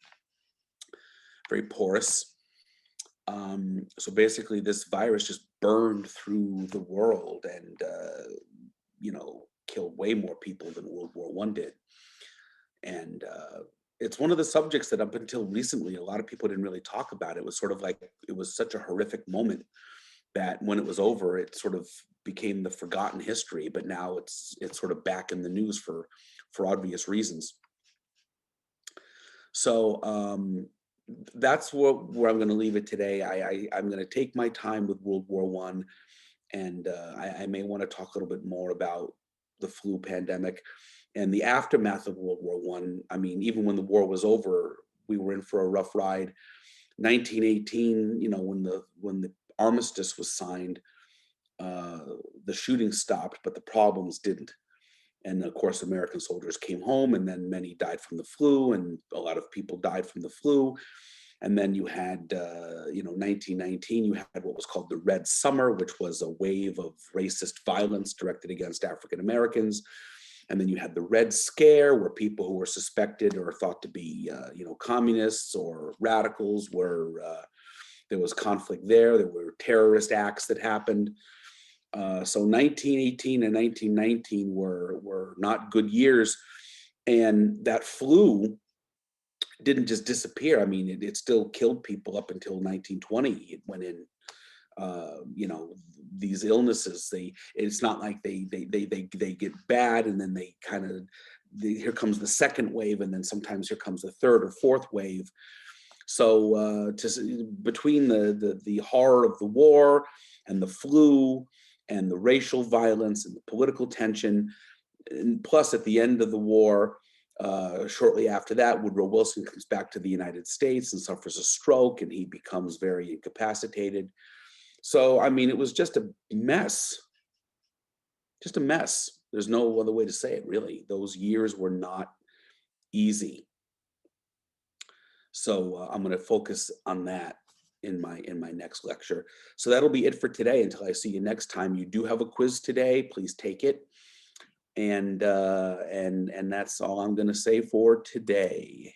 Very porous. So basically this virus just burned through the world and, killed way more people than World War I did. And it's one of the subjects that up until recently, a lot of people didn't really talk about. It was sort of like, it was such a horrific moment that when it was over, it sort of became the forgotten history, but now it's sort of back in the news for obvious reasons. So that's where I'm going to leave it today. I'm going to take my time with World War I, and I may want to talk a little bit more about the flu pandemic and the aftermath of World War I. I mean, even when the war was over, we were in for a rough ride. 1918, when the armistice was signed, the shooting stopped, but the problems didn't. And of course, American soldiers came home, and then many died from the flu, and a lot of people died from the flu. And then you had, 1919, you had what was called the Red Summer, which was a wave of racist violence directed against African Americans. And then you had the Red Scare, where people who were suspected or thought to be, communists or radicals there was conflict there. There were terrorist acts that happened. So 1918 and 1919 were not good years. And that flu didn't just disappear. I mean, it still killed people up until 1920. It went in, these illnesses, it's not like they get bad and then they kind of, here comes the second wave, and then sometimes here comes the third or fourth wave. So between the horror of the war and the flu and the racial violence and the political tension, and plus at the end of the war, shortly after that, Woodrow Wilson comes back to the United States and suffers a stroke, and he becomes very incapacitated. So, I mean, it was just a mess. Just a mess. There's no other way to say it, really. Those years were not easy. So I'm going to focus on that in my next lecture. So that'll be it for today. Until I see you next time. You do have a quiz today. Please take it. And that's all I'm going to say for today.